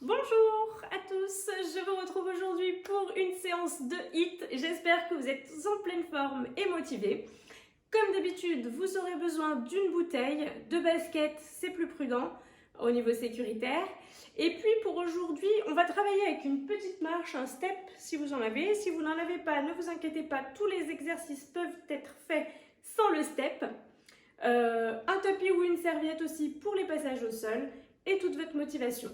Bonjour à tous, je vous retrouve aujourd'hui pour une séance de HIIT. J'espère que vous êtes tous en pleine forme et motivés. Comme d'habitude, vous aurez besoin d'une bouteille, de baskets, c'est plus prudent au niveau sécuritaire. Et puis pour aujourd'hui, on va travailler avec une petite marche, un step si vous en avez. Si vous n'en avez pas, ne vous inquiétez pas, tous les exercices peuvent être faits sans le step. Un tapis ou une serviette aussi pour les passages au sol et toute votre motivation.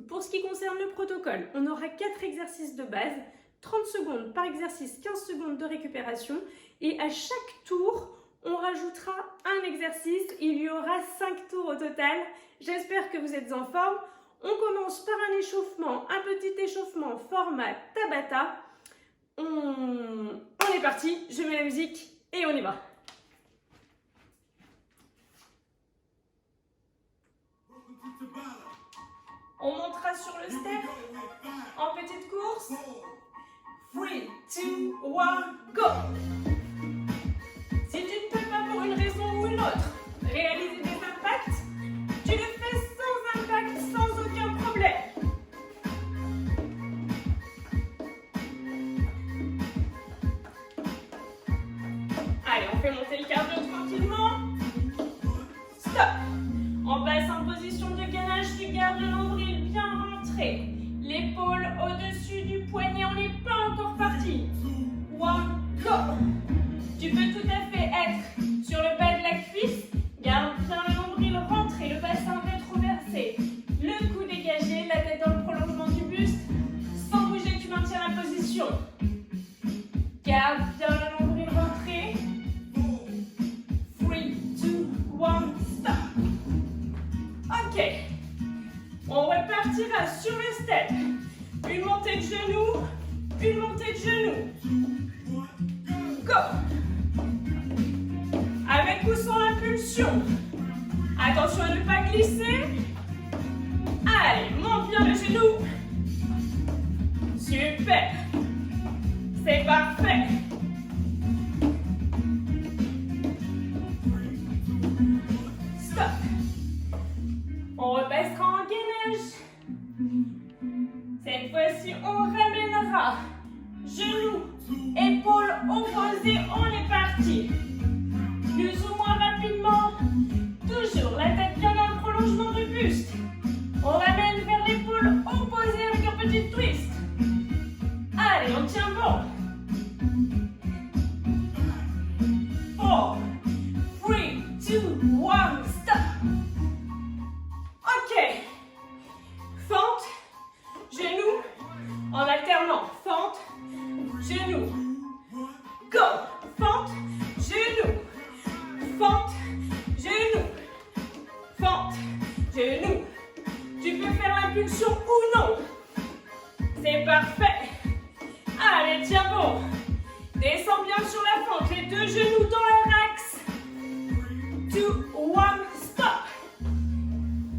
Pour ce qui concerne le protocole, on aura 4 exercices de base, 30 secondes par exercice, 15 secondes de récupération et à chaque tour, on rajoutera un exercice. Il y aura 5 tours au total. J'espère que vous êtes en forme. On commence par un échauffement, un petit échauffement format Tabata. On est parti, je mets la musique et on y va. On montera sur le step en petite course. 3, 2, 1, go! Si tu ne peux pas pour une raison ou une autre réaliser des impacts, tu le fais sans impact, sans aucun problème. Allez, on fait monter le cardio tranquillement. Stop! On passe en position de gainage, tu gardes le nombril bien rentré. L'épaule au-dessus du poignet, on n'est pas encore parti. 1, go! Tu peux tout à fait être sur le bas de la cuisse. Garde bien le nombril rentré, le bassin rétroversé. Le cou dégagé, la tête dans le prolongement du buste. Sans bouger, tu maintiens la position. Garde bien le nombril rentré. 3, 2, 1, stop! Ok, on repartira sur le step. Une montée de genoux, une montée de genoux. Go! Avec ou sans impulsion. Attention à ne pas glisser. Allez, monte bien le genou. Super. C'est parfait. Stop. On repassera en gainage. Cette fois-ci, on ramènera genoux, épaules opposées. On est parti. Plus ou moins rapidement. Toujours la tête bien dans le prolongement du buste. On ramène vers l'épaule opposée avec un petit twist. Allez, on tient bon. 4, 3, 2, 1, stop. Ok. Fente, genou, en alternant. Fente, genou. Go. Fente, genou. Fente, genou. Fente, genou. Tu peux faire l'impulsion ou non. C'est parfait. Allez, tiens bon. Descends bien sur la fente. Les deux genoux dans leur axe. 2, 1, stop.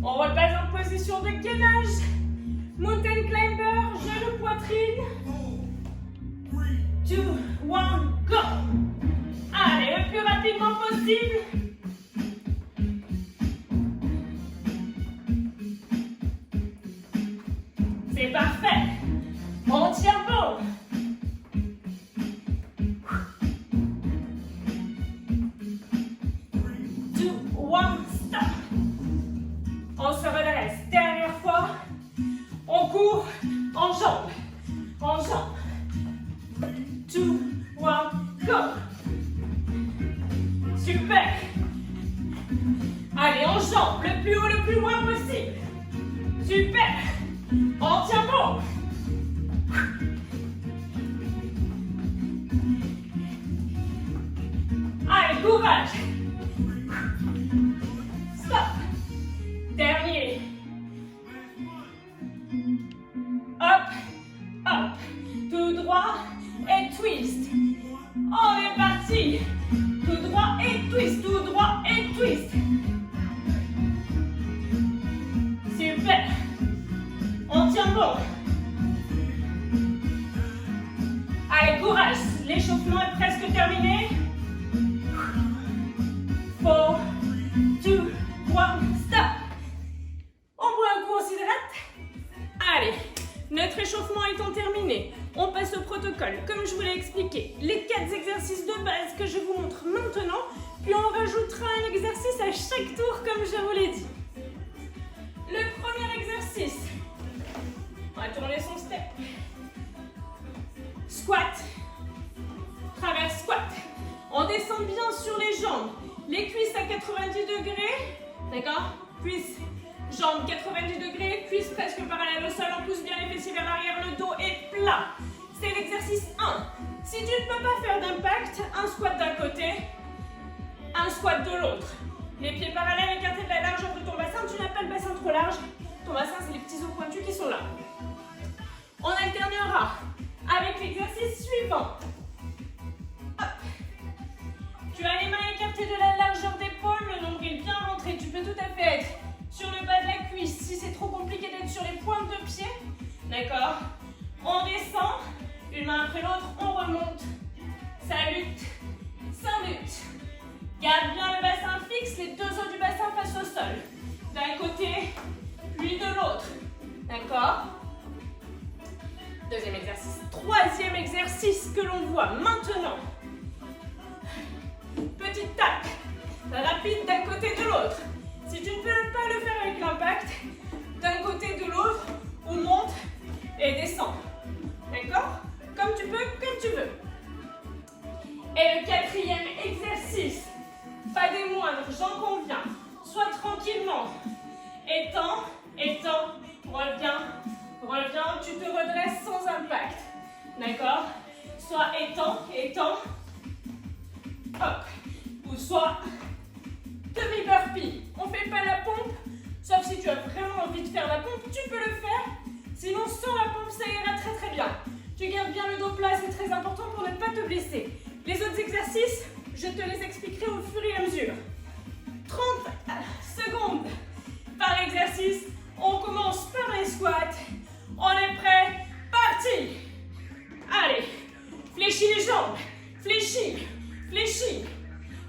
On repasse en position de gainage. Mountain climber, genou, poitrine. 2, 1, go. Allez, le plus rapidement possible. C'est parfait. On tient bon. On se redresse. Dernière fois. On court en jambes. En jambes. 2, 1, go. Super. Allez, en jambes. Le plus haut, le plus loin possible. Super. On tient bon. Allez, courage. Stop. Dernier. Hop, hop. Tout droit et twist. On est parti. Tout droit et twist, tout droit et twist. Super. On tient bon. Allez, courage. L'échauffement est presque terminé. 4, 2, 1, stop. On boit un coup, on s'hydrate. Notre échauffement étant terminé, on passe au protocole. Comme je vous l'ai expliqué, les 4 exercices de base que je vous montre maintenant, puis on rajoutera un exercice à chaque tour comme je vous l'ai dit. Le premier exercice, on va tourner son step. Squat, traverse squat. On descend bien sur les jambes, les cuisses à 90 degrés, d'accord? Cuisses, jambes 90 degrés, cuisses presque parallèles au sol, on pousse bien les fessiers vers l'arrière, le dos est plat. C'est l'exercice 1. Si tu ne peux pas faire d'impact, un squat d'un côté, un squat de l'autre. Les pieds parallèles, écartés de la largeur de ton bassin, tu n'as pas le bassin trop large. Ton bassin, c'est les petits os pointus qui sont là. On alternera avec l'exercice suivant. Hop. Tu as les mains écartées de la largeur d'épaule, le nombril bien rentré. Tu peux tout à fait être sur le bas de la cuisse. Si c'est trop compliqué d'être sur les pointes de pied, d'accord? On descend, une main après l'autre, on remonte. Ça lutte, ça lutte. Garde bien le bassin fixe, les 2 os du bassin face au sol. D'un côté, puis de l'autre. D'accord? Deuxième exercice. Troisième exercice que l'on voit maintenant. Petite tape, rapide d'un côté de l'autre. Si tu ne peux pas le faire avec l'impact, d'un côté de l'autre, on monte et descend. D'accord? Comme tu peux, comme tu veux. Et le quatrième exercice, pas des moindres, j'en conviens. Soit tranquillement. Étends, étends, reviens, reviens, tu te redresses sans impact. D'accord? Soit étends, étends. Hop. Ou soit demi-burpee. On ne fait pas la pompe, sauf si tu as vraiment envie de faire la pompe, tu peux le faire. Sinon, sans la pompe, ça ira très très bien. Tu gardes bien le dos plat, c'est très important pour ne pas te blesser. Les autres exercices, je te les expliquerai au fur et à mesure. 30 secondes par exercice. On commence par les squats. On est prêt? Parti! Allez, fléchis les jambes. Fléchis, fléchis.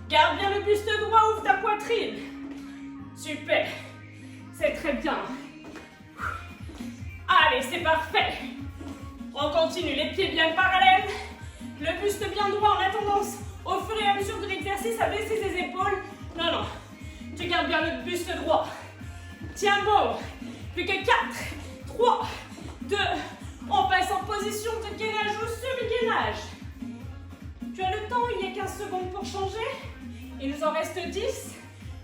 Garde bien le buste droit, ouvre ta poitrine. Super, c'est très bien. Allez, c'est parfait. On continue, les pieds bien parallèles, le buste bien droit. On a tendance, au fur et à mesure de l'exercice, à baisser ses épaules. Non, non, tu gardes bien le buste droit. Tiens bon, plus que 4, 3, 2, on passe en position de gainage ou semi-gainage. Tu as le temps, il y a 15 secondes pour changer. Il nous en reste 10.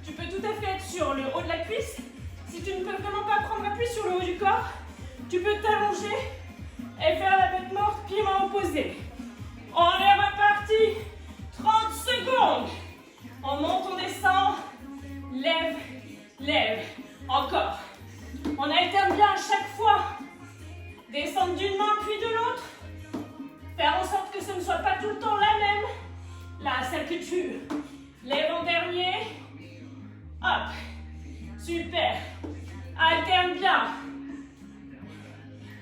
Tu peux tout à fait être sur le haut de la cuisse. Si tu ne peux vraiment pas prendre appui sur le haut du corps, tu peux t'allonger et faire la bête morte, pieds mains opposés. On est reparti. 30 secondes. On monte, on descend. Lève, lève. Encore. On alterne bien à chaque fois. Descendre d'une main puis de l'autre. Faire en sorte que ce ne soit pas tout le temps la même. Là, celle que tu lèves en dernier. Hop. Super. Alterne bien.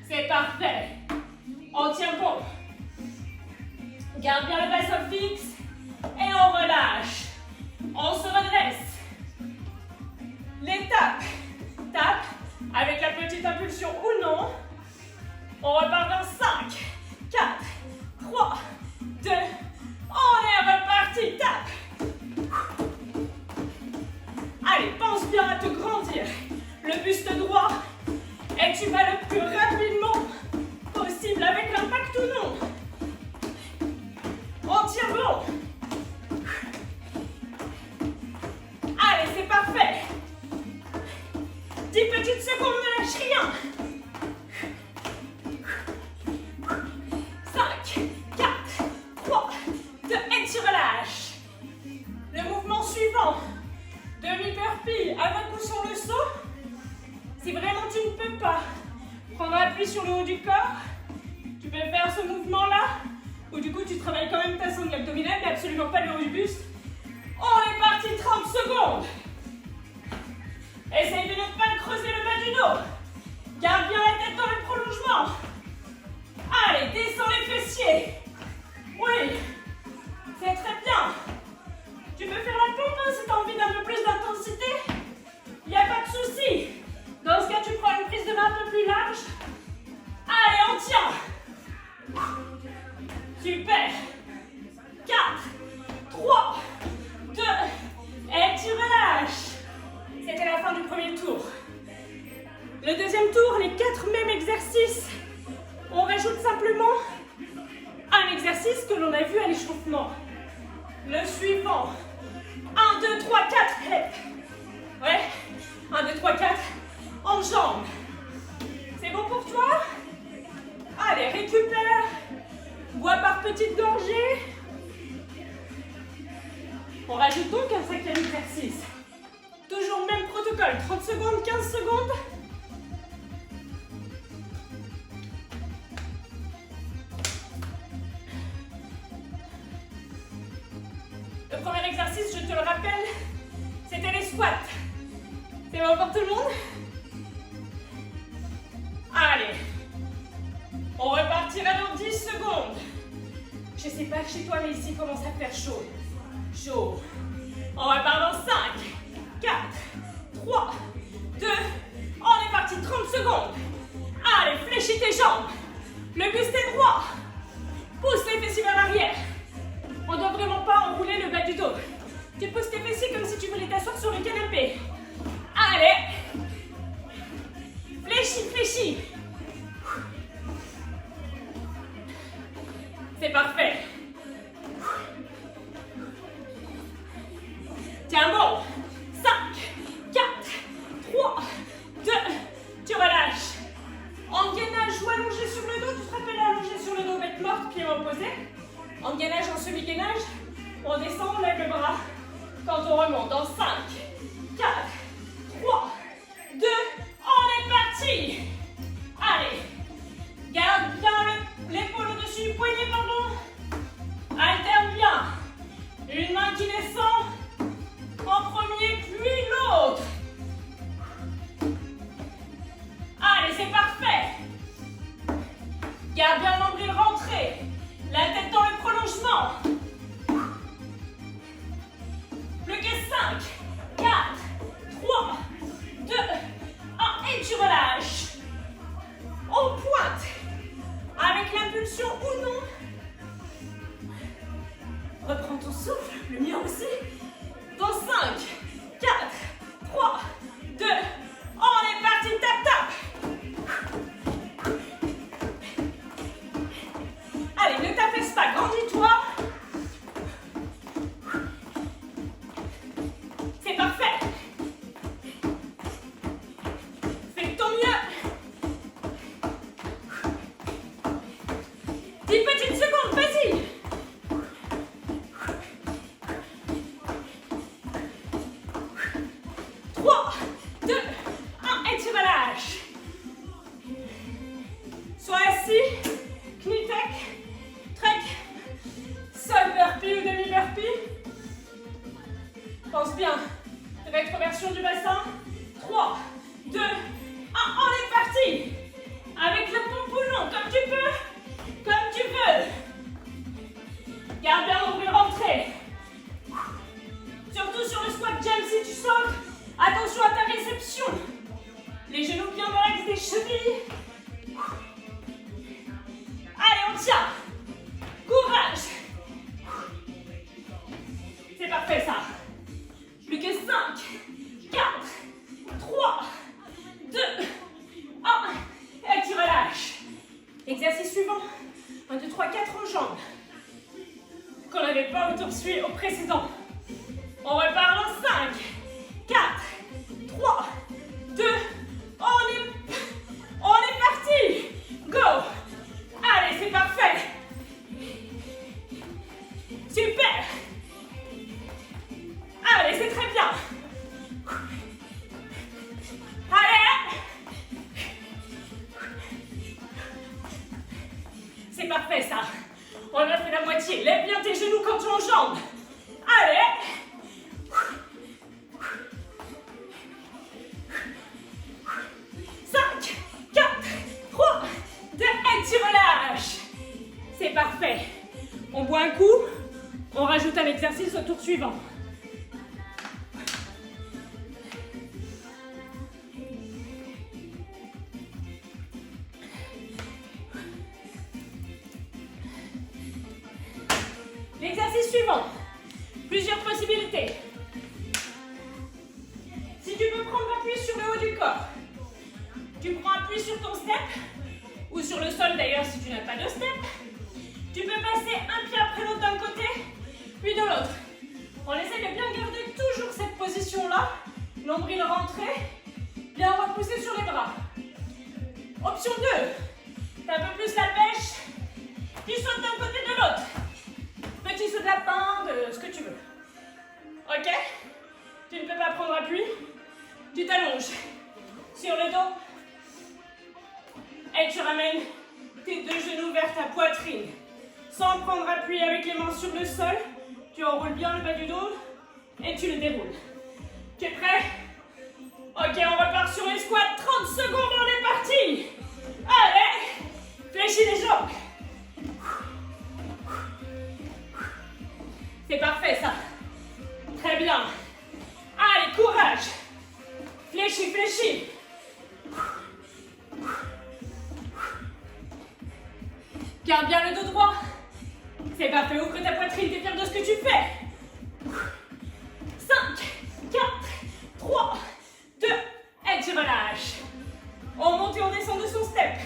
C'est parfait. On tient bon. Garde bien le bassin fixe. Et on relâche. On se redresse. Les tapes. Tape. Avec la petite impulsion ou non. On repart dans 5, 4, 3, 2. On est reparti. Tape. Allez, pense bien à te grandir. Le buste droit. Et tu vas le plus rapidement possible avec l'impact ou non. On tient bon. Allez, c'est parfait. 10 petites secondes, ne lâche rien. 5, 4, 3, 2, et tu relâches. Le mouvement suivant. Demi-burpee avec ou sans le saut. Si vraiment tu ne peux pas prendre appui sur le haut du corps, tu peux faire ce mouvement-là, où du coup tu travailles quand même ta sangle abdominale, mais absolument pas le haut du buste. On est parti, 30 secondes. Essaye de ne pas creuser le bas du dos. Garde bien la tête dans le prolongement. Allez, descends les fessiers. Oui, c'est très bien. Tu peux faire la pompe hein, si tu as envie d'un peu plus d'intensité. Il n'y a pas de souci. Dans ce cas, tu prends une prise de main un peu plus large. tient. Super. 4, 3, 2, et tu relâches. C'était la fin du premier tour. Le deuxième tour, les 4 mêmes exercices. On rajoute simplement un exercice que l'on a vu à l'échauffement. Le suivant. 1, 2, 3, 4. Ouais. 1, 2, 3, 4. En jambes. C'est bon pour toi? Allez, récupère. Bois par petites gorgées. On rajoute donc un 5e exercice. Toujours le même protocole. 30 secondes, 15 secondes. Le premier exercice, je te le rappelle, c'était les squats. C'est bon pour tout le monde? Allez. On repartira dans 10 secondes. Je sais pas chez toi, mais ici, il commence à faire chaud. Chaud. On repart dans 5, 4, 3, 2, on est parti, 30 secondes. Allez, fléchis tes jambes. Le buste est droit. Pousse les fessiers vers l'arrière. On ne doit vraiment pas enrouler le bas du dos. Tu pousses tes fessiers comme si tu voulais t'asseoir sur le canapé. Allez. Fléchis, fléchis. C'est parfait. Tiens bon. 5, 4, 3, 2, tu relâches. En gainage ou allongé sur le dos, tu te rappelles allongé sur le dos, bête morte, pied opposé. En gainage, en semi-gainage, on descend, on lève le bras. Quand on remonte, dans 5, 4, 3, 2, on est parti. Allez, garde bien l'épaule au-dessus du poignet, pardon. Alterne bien. Une main qui descend en premier, puis l'autre. Allez, c'est parfait. Garde bien le nombril rentré. La tête dans le prolongement. Plus que 5, 4, 3, 2, 1 et tu relâches. On pointe. Avec l'impulsion ou non. Reprends ton souffle, le mien aussi. Dans 5, 4, 3, 2, on est parti, tap tap. Allez, ne t'affaisse pas, grandis-toi. C'est parfait. Fais de ton mieux. 10 petites secondes, vas-y. 3, 2, 1 et tu relâches. Sois assis, knie-tech, trek, sol burpee ou demi-burpee. Pense bien, rétroversion du bassin. 3, 2, 1, on est parti. Avec le pompe ou non, comme tu peux, comme tu veux. Garde bien l'ombril rentré. Surtout sur le squat jump si tu sautes. Attention à ta réception. Les genoux bien dans l'axe des chevilles. Allez, on tient. Courage. C'est parfait ça. Plus que 5, 4, 3, 2, 1. Et tu relâches. Exercice suivant. 1, 2, 3, 4 en jambes. Qu'on n'avait pas au précédent. On repart en 5, 4, 3, 2, on est parti. Go. Allez, c'est parfait. Super. Allez, c'est très bien. Allez. C'est parfait ça. On a fait la moitié. Lève bien tes genoux quand tu enjambes. Allez. 5, 4, 3, 2, et tu relâches. C'est parfait. On boit un coup, on rajoute un exercice au tour suivant. suivant. Plusieurs possibilités. Si tu peux prendre appui sur le haut du corps, tu prends appui sur ton step, ou sur le sol d'ailleurs si tu n'as pas de step. Tu peux passer un pied après l'autre d'un côté, puis de l'autre. On essaie de bien garder toujours cette position-là. Nombril rentré, bien repoussé sur les bras. Option 2, tu as un peu plus la pêche, tu sautes d'un côté de l'autre. Petit saut de lapin, de ce que tu veux. Ok? Tu ne peux pas prendre appui, tu t'allonges sur le dos et tu ramènes tes deux genoux vers ta poitrine. Sans prendre appui avec les mains sur le sol, tu enroules bien le bas du dos et tu le déroules. Tu es prêt? Ok, on repart sur les squats. 30 secondes, on est parti. Allez, fléchis les jambes. C'est parfait ça. Très bien. Allez, courage. Fléchis, fléchis. Garde bien le dos droit. C'est parfait, ouvre ta poitrine, t'es fier de ce que tu fais. 5, 4, 3, 2, et tu relâches. On monte et on descend de son step.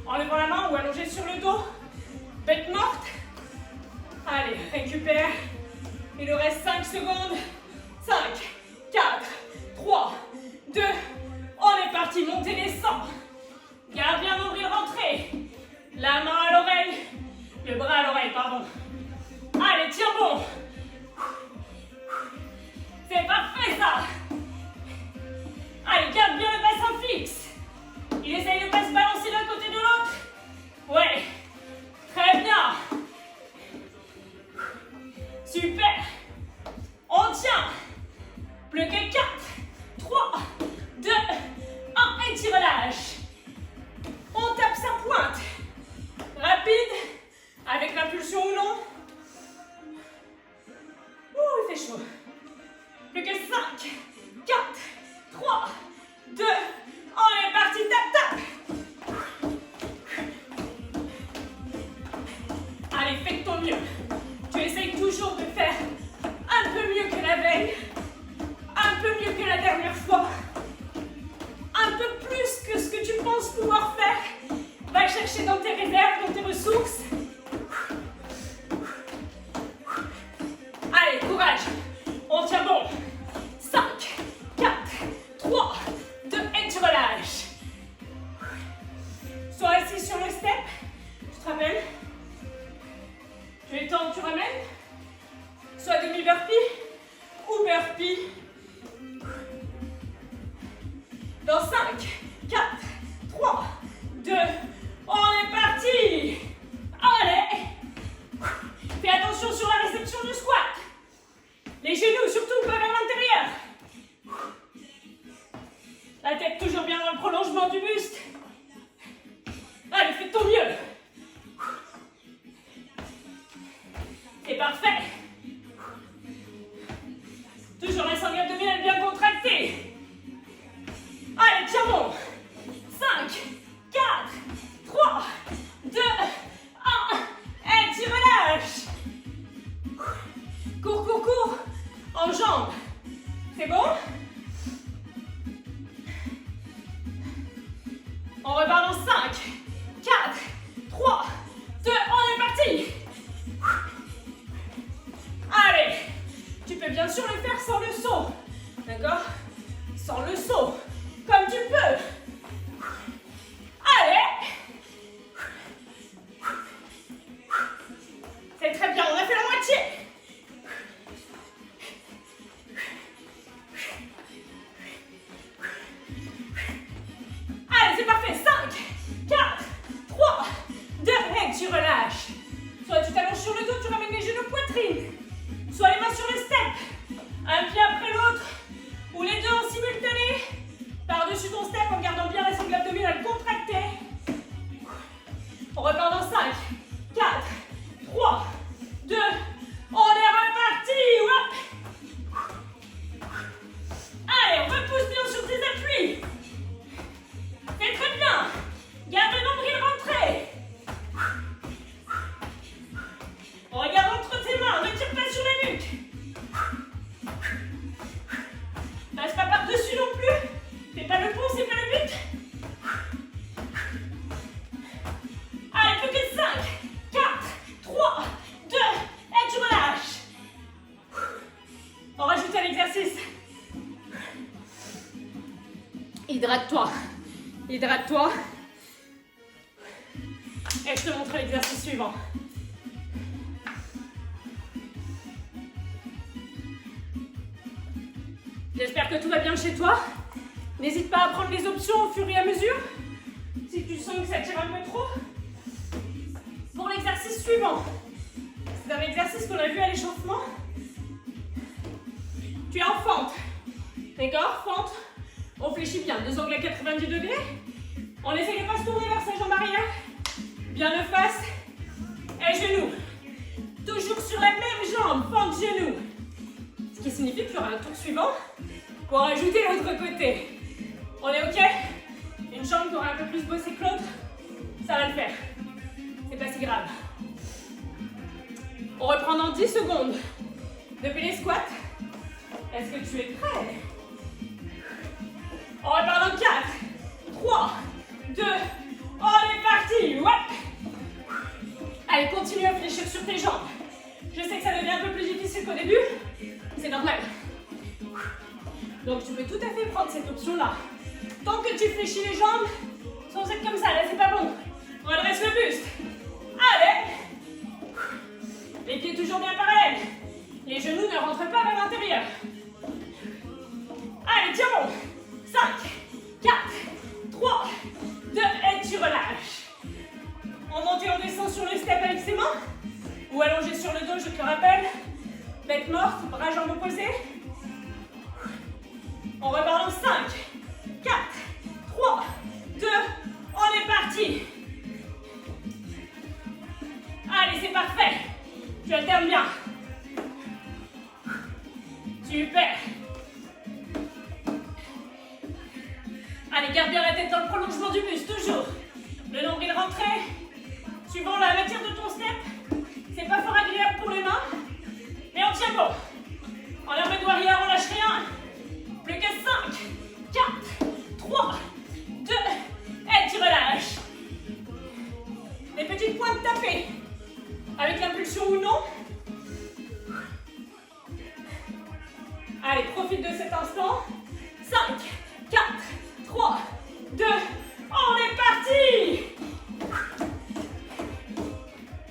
En levant la main ou allongé sur le dos. Bête morte. Allez, récupère. Il nous reste 5 secondes. 5, 4, 3, 2, on est parti, montez, descend. Garde bien nombril rentré. La main à l'oreille. Le bras à l'oreille, pardon. Allez, tiens bon. C'est parfait ça. Allez, garde bien le bassin fixe. Il essaye de ne pas se balancer d'un côté de l'autre. Ouais. Très bien. Super. On tient. Plus que 4, 3, 2, 1 et tu relâches. On tape sa pointe. Rapide, avec l'impulsion ou non. Ouh, il fait chaud. Plus que 5, 4, 3, 2, on est parti, tap, tap. Allez, fais de ton mieux. Tu essayes toujours de faire un peu mieux que la veille, un peu mieux que la dernière fois, un peu plus que ce que tu penses pouvoir faire. Va chercher dans tes réserves, dans tes ressources. Allez, courage. On tient bon. 5, 4, 3, 2, et tu relâches. Sois assis sur le step. Tu te rappelles? Tu étends, tu ramènes. Soit demi-burpee ou burpee. Dans 5, 4, 3, 2, on est parti. Allez. Fais attention sur la réception du squat. Les genoux surtout pas vers l'intérieur. La tête toujours bien dans le prolongement du buste. Allez, fais de ton mieux. C'est parfait. Toujours la sangle abdominale bien contractée. Allez, tiens bon. 5, 4, 3, 2, 1. Et tu relâches. Cours, cours, cours. En jambes. C'est bon? On repart dans 5, 4, 3, 2, on est parti. Allez. Tu peux bien sûr le faire sans le saut. D'accord? Sans le saut. Comme tu peux. Allez. C'est très bien, on a fait la moitié. Allez, c'est parfait. 5, 4, Hydrate-toi. Hydrate-toi. Et je te montre l'exercice suivant. J'espère que tout va bien chez toi. N'hésite pas à prendre les options au fur et à mesure. Si tu sens que ça tire un peu trop. Pour l'exercice suivant, c'est un exercice qu'on a vu à l'échauffement. Tu es en fente. D'accord? Fente. On fléchit bien. Deux angles à 90 degrés. On essaie de ne pas se tourner vers sa jambe arrière. Bien de face. Et genou. Toujours sur la même jambe. Fente genou. Ce qui signifie qu'il y aura un tour suivant pour ajouter l'autre côté. On est OK? Une jambe qui aura un peu plus bossé que l'autre, ça va le faire. C'est pas si grave. On reprend dans 10 secondes. Depuis les squats. Est-ce que tu es prêt? On repart dans 4, 3, 2, on est parti. Ouais. Allez, continue à fléchir sur tes jambes. Je sais que ça devient un peu plus difficile qu'au début. C'est normal. Donc tu peux tout à fait prendre cette option-là. Tant que tu fléchis les jambes, sans être comme ça, là c'est pas bon. On redresse le buste. Allez. Les pieds toujours bien parallèles. Les genoux ne rentrent pas vers l'intérieur. Allez, tiens bon. 5, 4, 3, 2, et tu relâches. On monte et on descend sur le step avec ses mains. Ou allongé sur le dos, je te le rappelle. Tête morte, bras jambes opposés. On repart dans 5, 4, 3, 2, on est parti. Allez, c'est parfait. Tu alternes bien. Super. Allez, garde bien la tête dans le prolongement du buste, toujours. Le nombril rentré. Suivant la matière de ton step, c'est pas fort agréable pour les mains, mais on tient bon. En arme de warrior, on lâche rien. Plus que 5, 4, 3, 2, et tu relâches. Des petites pointes tapées, avec l'impulsion ou non. Allez, profite de cet instant. 5, 4, 3, 2, on est parti.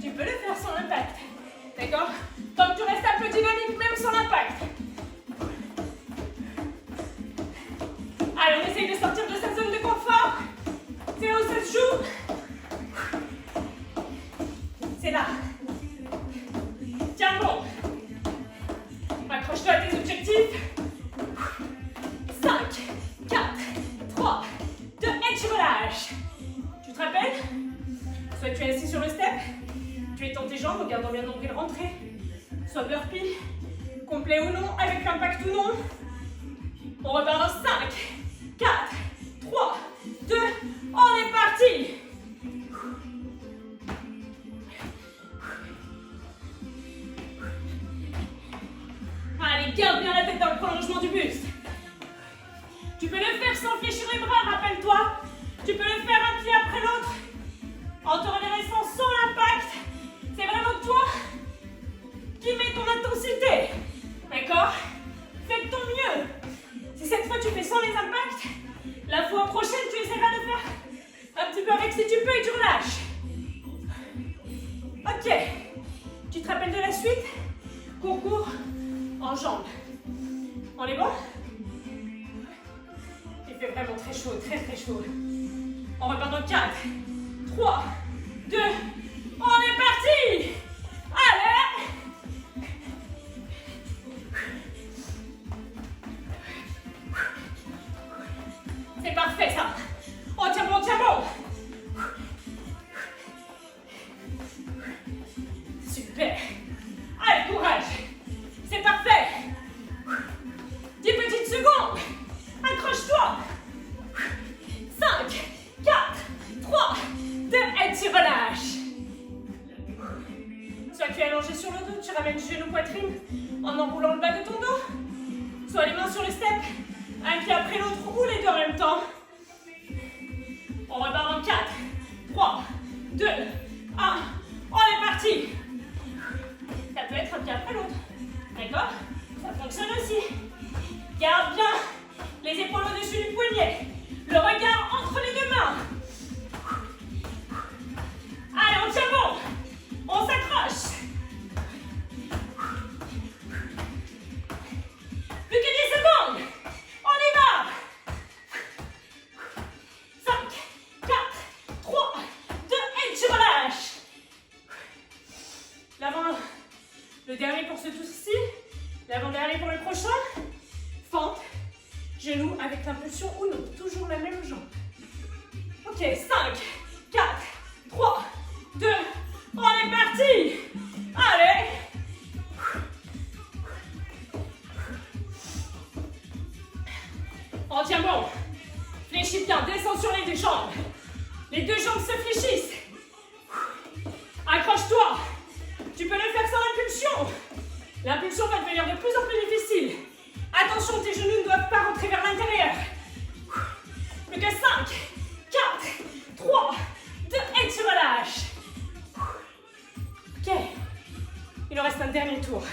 Tu peux le faire sans impact, d'accord? Tant que tu restes un peu dynamique, même sans impact. Allez, on essaye de sortir de cette zone de confort. C'est là où ça se joue. C'est là. Tiens bon. Accroche-toi à tes objectifs. 5, 4, 3, 2, et tu relâches. Tu te rappelles? Soit tu es assis sur le step, tu étends tes jambes en gardant bien le nombril rentré. Soit burpee, complet ou non, avec l'impact ou non. On repart dans 5, 4, 3, 2, on est parti. Allez, garde bien la tête dans le prolongement du buste. Tu peux le faire sans fléchir les bras, rappelle-toi. Tu peux le faire un pied après l'autre, en te redressant sans l'impact. C'est vraiment toi qui mets ton intensité. D'accord? Fais de ton mieux. Si cette fois tu fais sans les impacts, la fois prochaine tu essaieras de faire un petit peu avec si tu peux et tu relâches. Ok. Tu te rappelles de la suite? Concours en jambes. On est bon? Il fait vraiment très chaud, très très chaud. On repart dans 4, 3, 2, on est parti! Allez! C'est parfait ça! On tient bon, tiens bon! Super! Allez, courage! C'est parfait! 10 petites secondes! Accroche-toi! 5, 4, 3, 2, et tu relâches. Soit tu es allongé sur le dos, tu ramènes genou poitrine en enroulant le bas de ton dos. Soit les mains sur le step, un pied après l'autre ou les deux en même temps. On repart en 4, 3, 2, 1, on est parti. Ça peut être un pied après l'autre. D'accord? Ça fonctionne aussi. Garde bien les épaules au-dessus du poignet. Le regard entre les deux mains. Allez, on tient bon. On s'accroche. Plus que 10 secondes. On y va. 5, 4, 3, 2, et tu relâches. L'avant, le dernier pour ce tour-ci. L'avant-dernier pour le prochain. Fente, genou avec l'impulsion ou non. Toujours la même jambe. Ok, 5, 4, 3, 2, on est parti. Allez. On tient bon. Fléchis bien, descends sur les deux jambes. Les deux jambes se fléchissent. Accroche-toi. Tu peux le faire sans impulsion. L'impulsion va devenir de plus en plus difficile. Attention, tes genoux ne doivent pas rentrer vers l'intérieur. Plus que 5, 4, 3, 2, et tu relâches. Ok. Il en reste un dernier tour.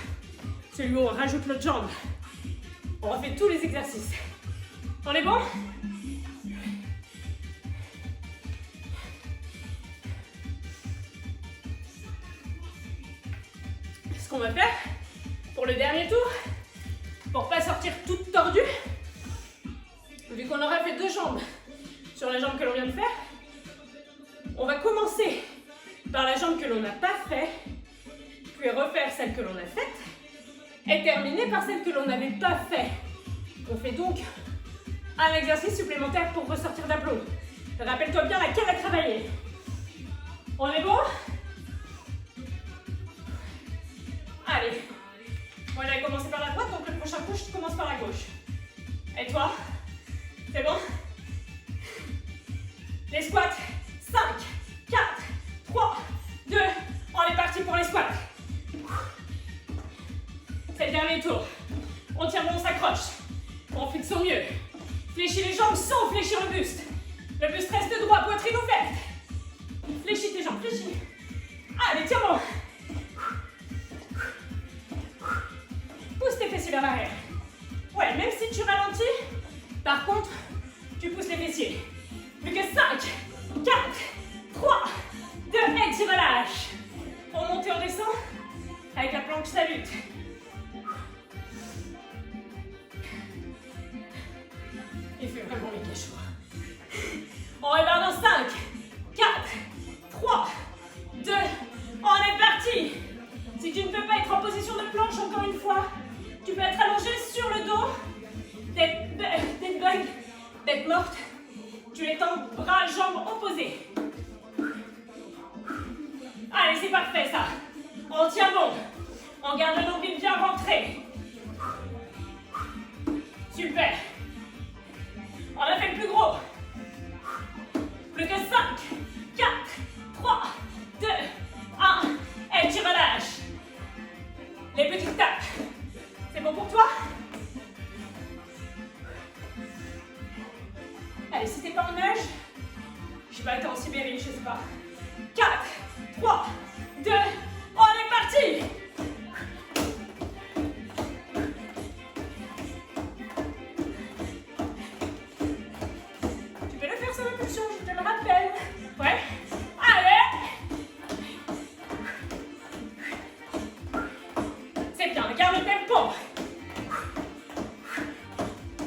Celui où on rajoute l'autre jambe. On refait tous les exercices. On est bon? Ce qu'on va faire pour le dernier tour, pour pas sortir toute tordue, vu qu'on aura fait deux jambes sur la jambe que l'on vient de faire, on va commencer par la jambe que l'on n'a pas fait, puis refaire celle que l'on a faite, et terminer par celle que l'on n'avait pas fait. On fait donc un exercice supplémentaire pour ressortir d'aplomb. Rappelle-toi bien laquelle a travaillé. On est bon? Allez. Moi j'avais commencé par la droite, donc le prochain coup je commence par la gauche. Et toi? C'est bon? Les squats. 5, 4, 3, 2, on est parti pour les squats. C'est le dernier tour. On tient bon, on s'accroche. On fixe au mieux. Fléchis les jambes sans fléchir le buste. Le buste reste droit, poitrine ouverte. Fléchis tes jambes, fléchis. Allez, tiens bon. Pousse tes fessiers vers l'arrière. Ouais, même si tu ralentis, par contre, tu pousses les fessiers. Plus que 5, 4, 3, 2, et tu relâches. On monte et on descend avec la planche salute. Il fait vraiment méga chaud. On repart dans 5, 4, 3, 2, on est parti. Si tu ne peux pas être en position de planche, encore une fois, tu peux être allongé sur le dos, tête bug, tête morte. Tu l'étends, bras, jambes opposés. Allez, c'est parfait ça. On tient bon. On garde le nombril bien rentré. Super. On a fait le plus gros. Plus que 5, 4, 3, 2, 1. Et tu relâches. Les petites tapes. C'est bon pour toi? Allez, si t'es pas en nage, je sais pas, t'es en Sibérie, je sais pas. 4, 3, 2, on est parti! Tu peux le faire sans impulsion, je te le rappelle. Ouais? Allez! C'est bien, garde le tempo.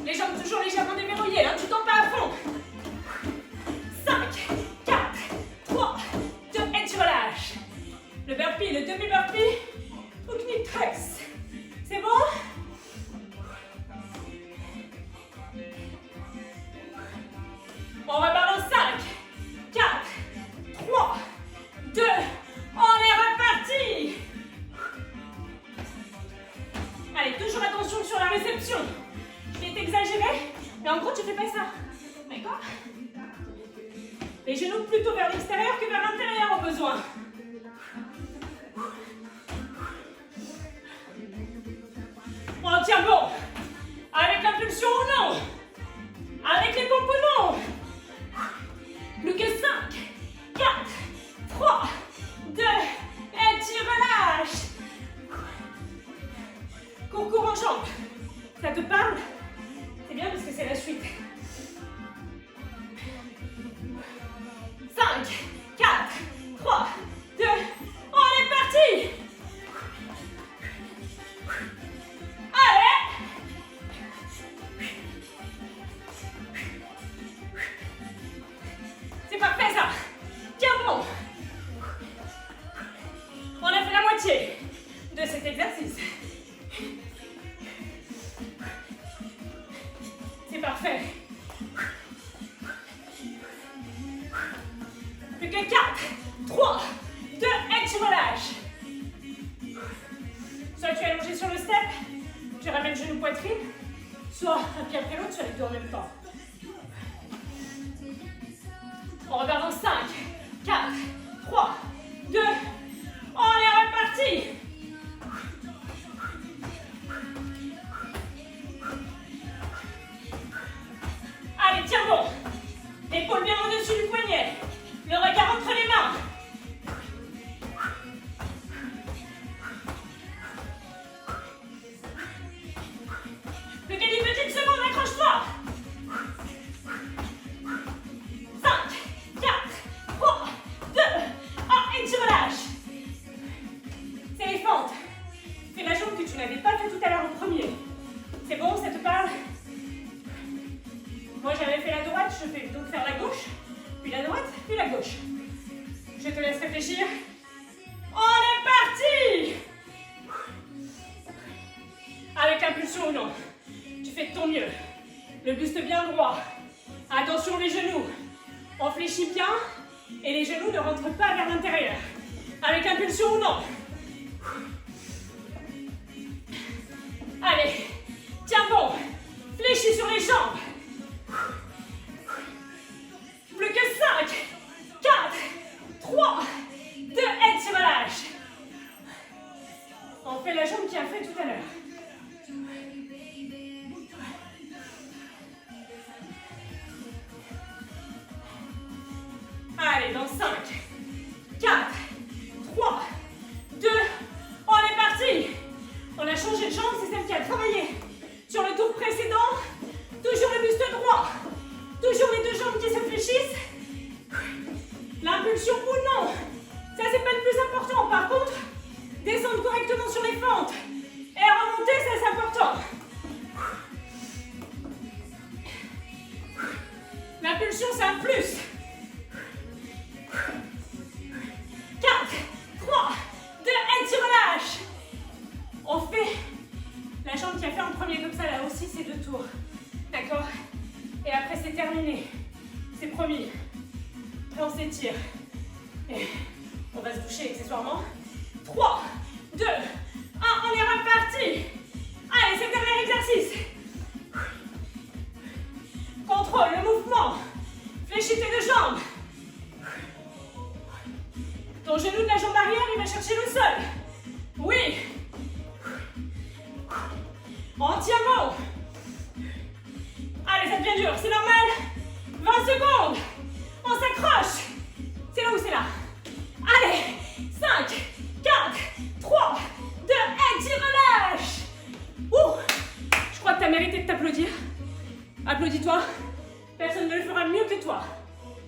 Les jambes toujours légèrement déverrouillées, hein, tu tombes pas à fond. 5, 4, 3, 2, et tu relâches. Le burpee, le demi-burpee, ou knee press. C'est bon? On repart dans 5, 4, 3, 2, on est reparti. Allez, toujours attention sur la réception. Je vais t'exagérer, mais en gros, tu fais pas ça. D'accord? Les genoux plutôt vers l'extérieur que vers l'intérieur au besoin. On tient bon. Avec l'impulsion ou non. Avec les pompes ou non. Plus que 5, 4, 3, 2, et tu relâches. Cours en jambes. Ça te parle? C'est bien parce que c'est la suite. Plus que 4, 3, 2, et tu relâches. Soit tu es allongé sur le step, tu ramènes genou poitrine, soit un pied après l'autre, tu as les deux en même temps. On repart dans 5, 4, 3, 2, on est reparti. Allez, tiens bon. L'épaule bien au-dessus du poignet. Le regard entre les mains. Plus que 10 petites secondes, accroche-toi. 5, 4, 3, 2, 1, et tu relâches. C'est les fentes. Fais la jambe que tu n'avais pas fait tout à l'heure en premier. C'est bon, ça te parle? Moi j'avais fait la droite, je vais donc faire la gauche, puis la droite, puis la gauche. Je te laisse réfléchir. On est parti! Avec impulsion ou non, tu fais de ton mieux. Le buste bien droit. Attention les genoux. On fléchit bien et les genoux ne rentrent pas vers l'intérieur. Avec impulsion ou non. Allez, tiens bon. Fléchis sur les jambes. Plus que 5, 4, 3, 2, et tu relâches. On fait la jambe qui a fait tout à l'heure. Allez, dans 5, 4, 3, 2, on est parti. On a changé de jambe, c'est celle qui a travaillé. Sur le tour précédent, toujours le buste droit. Toujours les deux jambes qui se fléchissent. L'impulsion ou non. Ça, c'est pas le plus important. Par contre, descendre correctement sur les fentes. Et remonter, ça, c'est important. L'impulsion, c'est un plus. 4, 3, 2, et tu relâches. On fait la jambe qui a fait en premier, comme ça, là aussi, c'est 2 tours. D'accord? Et après, c'est terminé. C'est promis. Après, on s'étire. Et on va se doucher accessoirement. 3, 2, 1, on est reparti. Allez, c'est le dernier exercice. Contrôle le mouvement. Fléchis tes deux jambes. Ton genou de la jambe arrière, il va chercher le sol. Oui. On tient bon. Allez, ça devient dur, c'est normal. 20 secondes. On s'accroche. C'est là ou c'est là? Allez, 5, 4, 3, 2, et tu relâches. Ouh, je crois que tu as mérité de t'applaudir. Applaudis-toi. Personne ne le fera mieux que toi.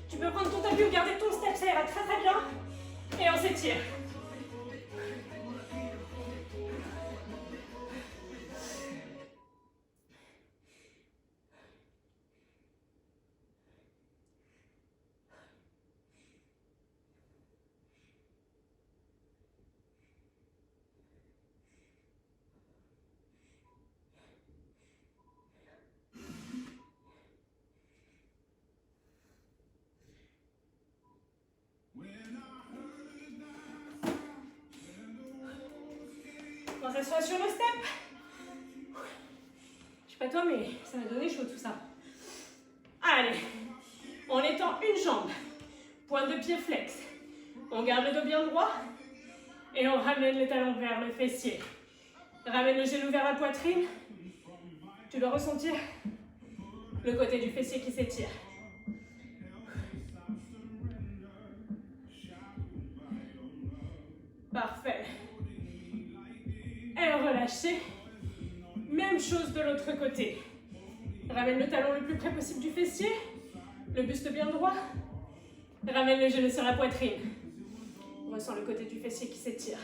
Tu peux prendre ton tapis ou garder ton step, ça ira très très bien. Et on s'étire. Concentration sur le step. Je sais pas toi, mais ça m'a donné chaud tout ça. Allez, on étend une jambe. Pointe de pied flex. On garde le dos bien droit. Et on ramène le talon vers le fessier. Ramène le genou vers la poitrine. Tu dois ressentir le côté du fessier qui s'étire. Parfait. Et relâchez. Même chose de l'autre côté. Ramène le talon le plus près possible du fessier. Le buste bien droit. Ramène le genou sur la poitrine. On ressent le côté du fessier qui s'étire.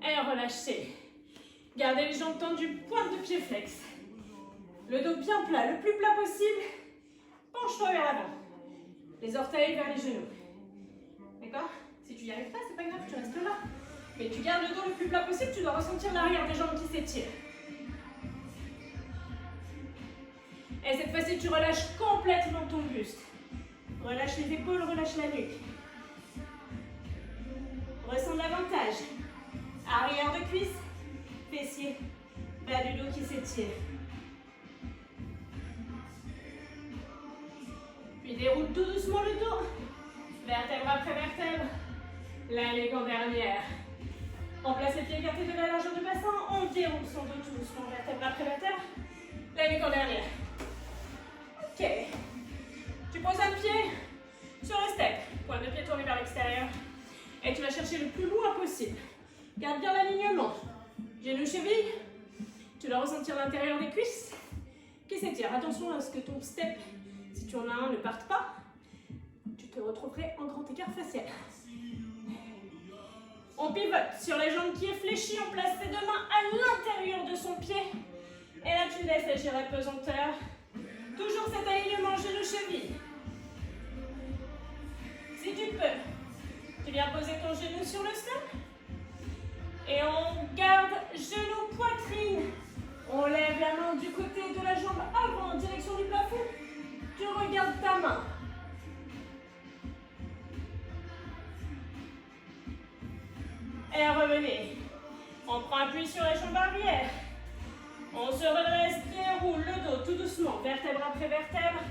Et relâchez. Gardez les jambes tendues, pointe de pied flex. Le dos bien plat, le plus plat possible. Penche-toi vers l'avant. Les orteils vers les genoux. D'accord? Si tu n'y arrives pas, c'est pas grave, tu restes là. Mais tu gardes le dos le plus plat possible, tu dois ressentir l'arrière des jambes qui s'étirent. Et cette fois-ci, tu relâches complètement ton buste. Relâche les épaules, relâche la nuque. Ressens davantage. Arrière de cuisse, fessier, bas du dos qui s'étire. Puis déroule tout doucement le dos. Vertèbre après vertèbre. La nuque en dernière. On place les pieds écartés de la largeur du bassin. On déroule son dos tout doucement, vertèbre après vertèbre. La nuque en dernière. Ok. Tu poses un pied sur le step. Pointe de pied tourné vers l'extérieur. Et tu vas chercher le plus loin possible. Garde bien l'alignement. Genou, cheville. Tu dois ressentir l'intérieur des cuisses qui s'étire. Attention à ce que ton step, si tu en as un, ne parte pas. Tu te retrouverais en grand écart facial. On pivote sur la jambe qui est fléchie. On place ses deux mains à l'intérieur de son pied. Et là, tu laisses agir la pesanteur. Toujours cet alignement genou-cheville. Si tu peux, tu viens poser ton genou sur le sol. Et on garde genou, poitrine. On lève la main du côté de la jambe avant en direction du plafond. Tu regardes ta main. Et revenez. On prend appui sur la jambe arrière. On se redresse, déroule le dos tout doucement, vertèbre après vertèbre.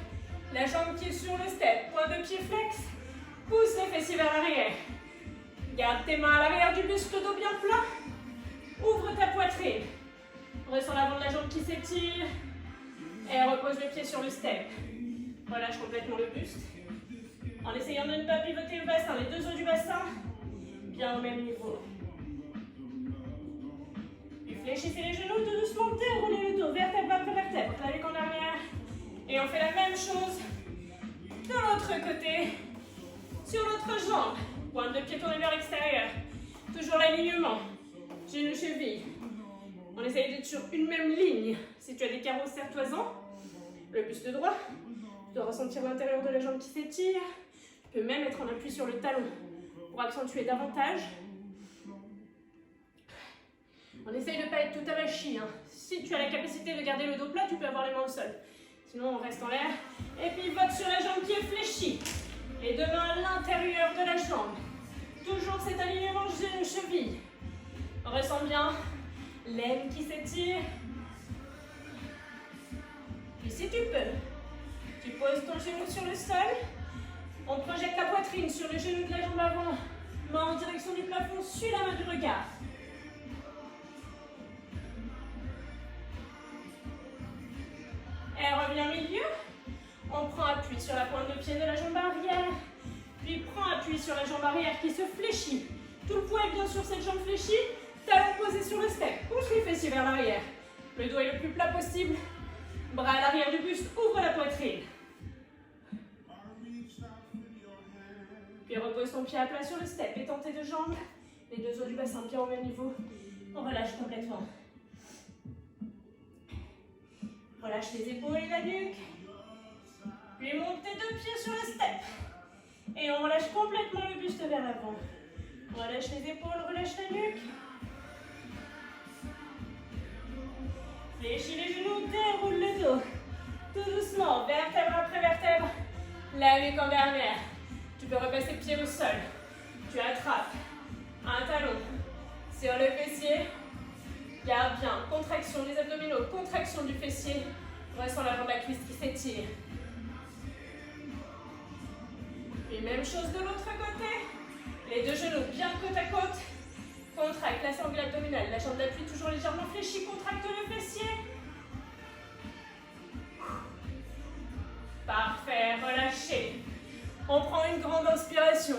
La jambe qui est sur le step, point de pied flex. Pousse les fessiers vers l'arrière. Garde tes mains à l'arrière du buste, le dos bien plat. Ouvre ta poitrine. Ressens l'avant de la jambe qui s'étire. Et repose le pied sur le step. Relâche complètement le buste. En essayant de ne pas pivoter le bassin, les deux os du bassin, bien au même niveau. Puis fléchissez les genoux tout doucement, déroulez le dos, vertèbre après vertèbre, la nuque en arrière. Et on fait la même chose de l'autre côté, sur l'autre jambe. Pointe de pied tournée vers l'extérieur. Toujours l'alignement. Genou, cheville. On essaye d'être sur une même ligne. Si tu as des carreaux, serre-toi-en. Le buste droit. Tu dois ressentir l'intérieur de la jambe qui s'étire. Tu peux même être en appui sur le talon pour accentuer davantage. On essaye de ne pas être tout avachi. Si tu as la capacité de garder le dos plat, tu peux avoir les mains au sol. Sinon, on reste en l'air. Et puis, vote sur la jambe qui est fléchie. Les deux mains à l'intérieur de la jambe. Toujours cet alignement genou-cheville. Ressens bien l'aine qui s'étire. Et si tu peux, tu poses ton genou sur le sol. On projette la poitrine sur le genou de la jambe avant. Main en direction du plafond, suis la main du regard. Et reviens au milieu. On prend appui sur la pointe de pied de la jambe arrière. Puis prends appui sur la jambe arrière qui se fléchit. Tout le poids est bien sur cette jambe fléchie. Talon posé sur le step. Pousse les fessiers vers l'arrière. Le dos est le plus plat possible. Bras à l'arrière du buste. Ouvre la poitrine. Puis repose ton pied à plat sur le step. Étends tes deux jambes. Les deux os du bassin bien au même niveau. On relâche complètement. Relâche les épaules et la nuque. Puis monte tes deux pieds sur le step. Et on relâche complètement le buste vers l'avant. Relâche les épaules, relâche la nuque. Fléchis les genoux, déroule le dos. Tout doucement, vertèbre après vertèbre. La nuque en dernière. Tu peux repasser pied au sol. Tu attrapes un talon sur le fessier. Garde bien, contraction des abdominaux, contraction du fessier. Ressens l'avant de la cuisse qui s'étire. Puis même chose de l'autre côté. Les deux genoux bien côte à côte. Contracte la sangle abdominale. La jambe d'appui toujours légèrement fléchie. Contracte le fessier. Parfait, relâchez. On prend une grande inspiration.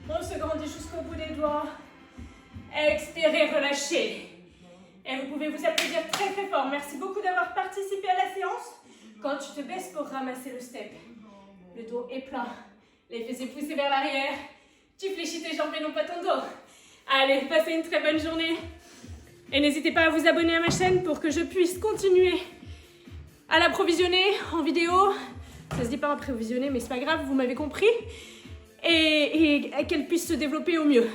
On se grandit jusqu'au bout des doigts. Expirez, relâchez. Et vous pouvez vous applaudir très très fort. Merci beaucoup d'avoir participé à la séance. Quand tu te baisses pour ramasser le step, le dos est plat. Les fessiers poussés vers l'arrière. Tu fléchis tes jambes et non pas ton dos. Allez, passez une très bonne journée. Et n'hésitez pas à vous abonner à ma chaîne pour que je puisse continuer à l'approvisionner en vidéo. Ça se dit pas approvisionner, mais c'est pas grave, vous m'avez compris. Et qu'elle puisse se développer au mieux.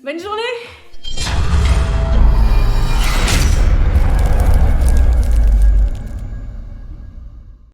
Bonne journée!